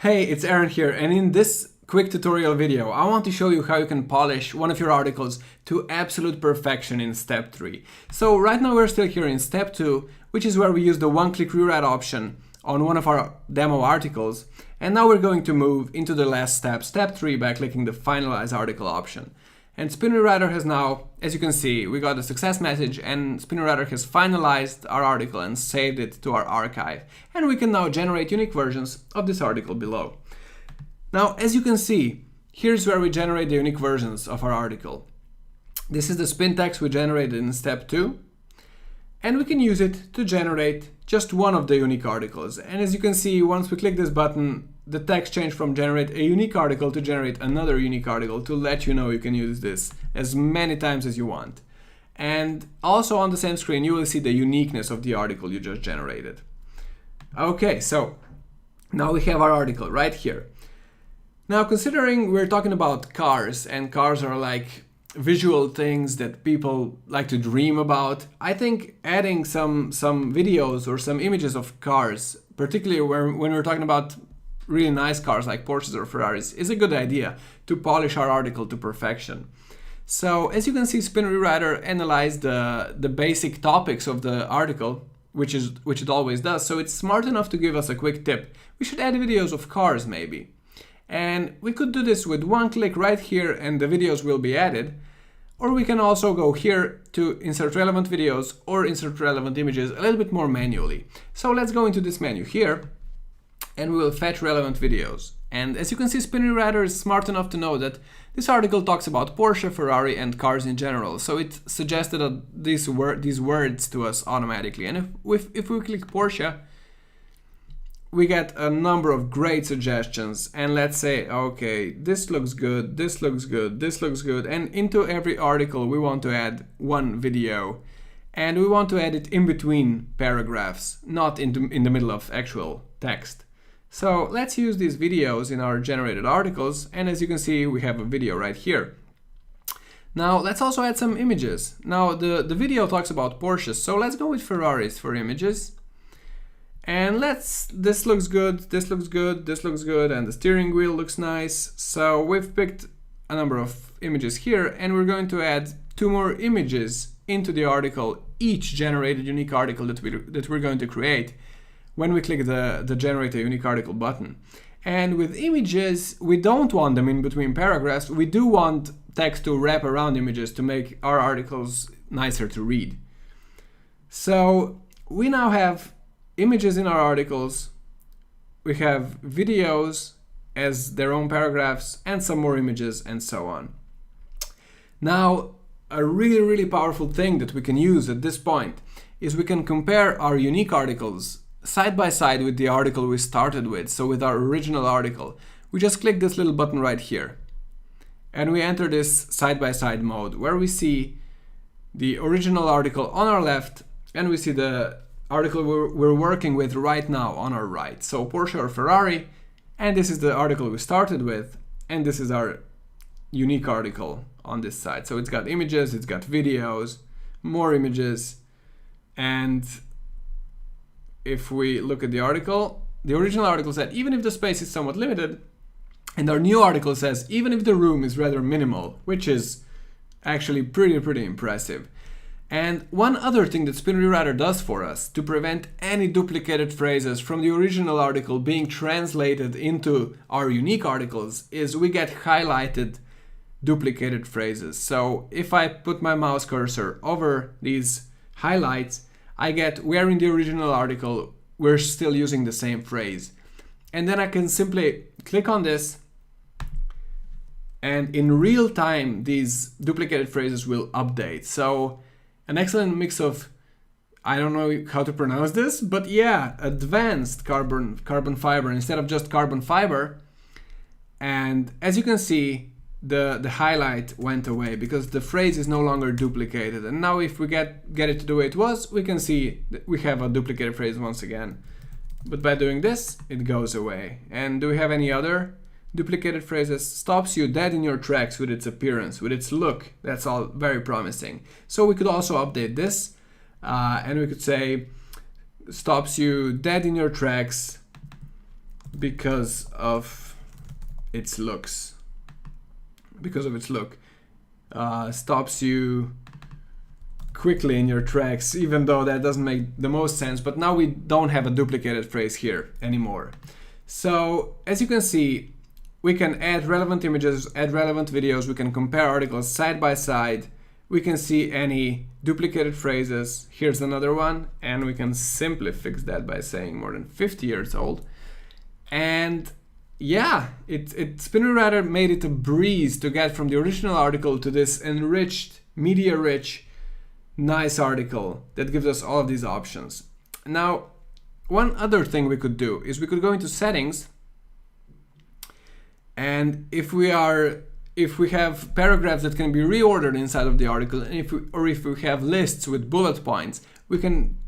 Hey, it's Aaron here, and in this quick tutorial video, I want to show you how you can polish one of your articles to absolute perfection in step 3. So right now we're still here in step 2, which is where we use the one-click rewrite option on one of our demo articles, and now we're going to move into the last step, step 3, by clicking the finalize article option. And Spin Rewriter has now, as you can see, we got a success message, and Spin Rewriter has finalized our article and saved it to our archive. And we can now generate unique versions of this article below. Now, as you can see, here's where we generate the unique versions of our article. This is the spin text we generated in step 2, and we can use it to generate just one of the unique articles. And as you can see, once we click this button, the text changed from generate a unique article to generate another unique article to let you know you can use this as many times as you want. And also on the same screen, you will see the uniqueness of the article you just generated. Okay, so now we have our article right here. Now, considering we're talking about cars, and cars are like visual things that people like to dream about, I think adding some videos or some images of cars, particularly when we're talking about really nice cars like Porsches or Ferraris, is a good idea to polish our article to perfection. So as you can see, Spin Rewriter analyzed the basic topics of the article, which it always does, so it's smart enough to give us a quick tip. We should add videos of cars maybe. And we could do this with one click right here and the videos will be added. Or we can also go here to insert relevant videos or insert relevant images a little bit more manually. So let's go into this menu here, and we will fetch relevant videos. And as you can see, Spin Rewriter is smart enough to know that this article talks about Porsche, Ferrari, and cars in general. So it suggested these words to us automatically. And if we click Porsche, we get a number of great suggestions. And let's say, okay, this looks good, this looks good, this looks good. And into every article, we want to add one video. And we want to add it in between paragraphs, not in the middle of actual text. So let's use these videos in our generated articles, and as you can see, we have a video right here. Now let's also add some images. Now the video talks about Porsches, so let's go with Ferraris for images. And this looks good, this looks good, this looks good, and the steering wheel looks nice. So we've picked a number of images here, and we're going to add 2 more images into the article, each generated unique article that we're going to create when we click the generate a unique article button. And with images, we don't want them in between paragraphs. We do want text to wrap around images to make our articles nicer to read. So we now have images in our articles, we have videos as their own paragraphs, and some more images, and so on. Now, a really powerful thing that we can use at this point is we can compare our unique articles side by side with the article we started with, so with our original article. We just click this little button right here, and we enter this side by side mode where we see the original article on our left, and we see the article we're working with right now on our right. So Porsche or Ferrari, and this is the article we started with, and this is our unique article on this side. So it's got images, it's got videos, more images, and if we look at the article, the original article said even if the space is somewhat limited, and our new article says even if the room is rather minimal, which is actually pretty impressive. And one other thing that Spin Rewriter does for us to prevent any duplicated phrases from the original article being translated into our unique articles is we get highlighted duplicated phrases. So if I put my mouse cursor over these highlights, I get where in the original article we're still using the same phrase. And then I can simply click on this, and in real time these duplicated phrases will update. So an excellent mix of, I don't know how to pronounce this, but yeah, advanced carbon fiber instead of just carbon fiber. And as you can see, the highlight went away because the phrase is no longer duplicated. And now if we get it to the way it was, we can see that we have a duplicated phrase once again. But by doing this, it goes away. And do we have any other duplicated phrases? Stops you dead in your tracks with its appearance, with its look. That's all very promising. So we could also update this, and we could say stops you dead in your tracks because of its looks. Because of its look. Stops you quickly in your tracks, even though that doesn't make the most sense. But now we don't have a duplicated phrase here anymore. So as you can see, we can add relevant images, add relevant videos, we can compare articles side by side, we can see any duplicated phrases. Here's another one, and we can simply fix that by saying more than 50 years old. And yeah, SpinRewriter made it a breeze to get from the original article to this enriched, media-rich, nice article that gives us all of these options. Now, one other thing we could do is we could go into settings, and if we have paragraphs that can be reordered inside of the article, and if we have lists with bullet points, we can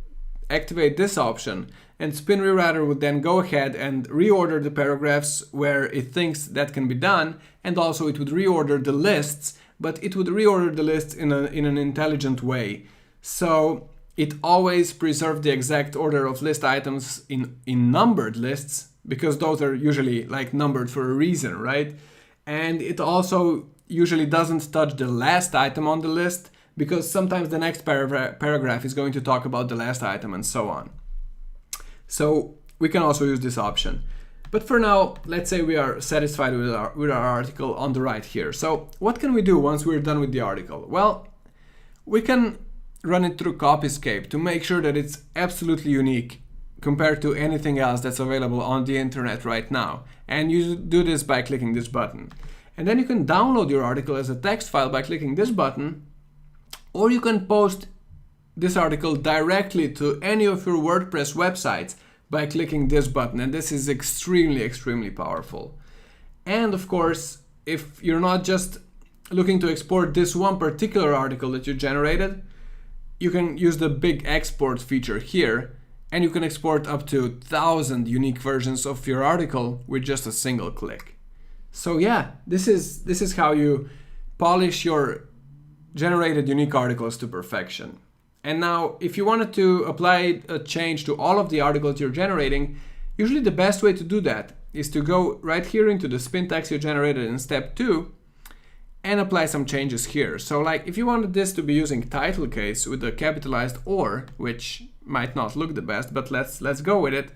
activate this option, and SpinRewriter would then go ahead and reorder the paragraphs where it thinks that can be done, and also it would reorder the lists, but it would reorder the lists in an intelligent way. So it always preserves the exact order of list items in numbered lists, because those are usually like numbered for a reason, right? And it also usually doesn't touch the last item on the list, because sometimes the next paragraph is going to talk about the last item and so on. So we can also use this option. But for now, let's say we are satisfied with our article on the right here. So what can we do once we're done with the article? Well, we can run it through Copyscape to make sure that it's absolutely unique compared to anything else that's available on the internet right now. And you do this by clicking this button. And then you can download your article as a text file by clicking this button, or you can post this article directly to any of your WordPress websites by clicking this button, and this is extremely powerful. And of course, if you're not just looking to export this one particular article that you generated, you can use the big export feature here, and you can export up to 1,000 unique versions of your article with just a single click. So yeah, this is how you polish your generated unique articles to perfection. And now, if you wanted to apply a change to all of the articles you're generating, usually the best way to do that is to go right here into the spin text you generated in step 2 and apply some changes here. So like if you wanted this to be using title case with a capitalized or, which might not look the best, but let's go with it.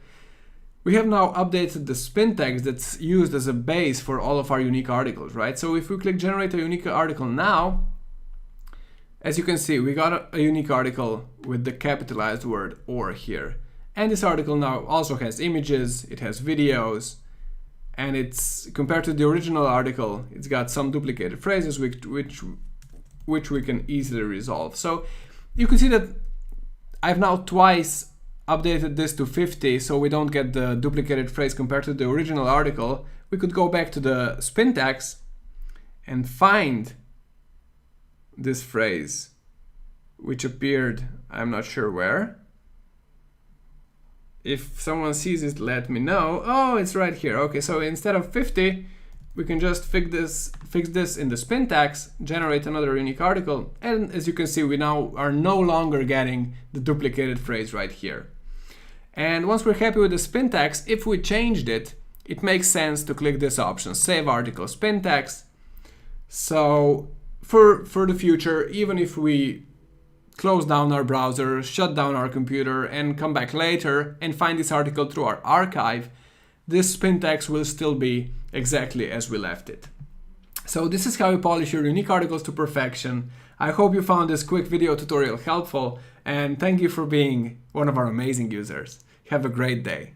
We have now updated the spin text that's used as a base for all of our unique articles, right? So if we click generate a unique article now, as you can see, we got a unique article with the capitalized word or here. And this article now also has images, it has videos, and it's, compared to the original article, it's got some duplicated phrases which we can easily resolve. So you can see that I've now twice updated this to 50 so we don't get the duplicated phrase compared to the original article. We could go back to the spin text and find this phrase, which appeared, I'm not sure where. If someone sees it, let me know. Oh, it's right here. Okay, so instead of 50, we can just fix this in the spin text, generate another unique article, and as you can see, we now are no longer getting the duplicated phrase right here. And once we're happy with the spin text, if we changed it, it makes sense to click this option, Save Article Spin Text. So for the future, even if we close down our browser, shut down our computer, and come back later and find this article through our archive, this spin text will still be exactly as we left it. So this is how you polish your unique articles to perfection. I hope you found this quick video tutorial helpful, and thank you for being one of our amazing users. Have a great day.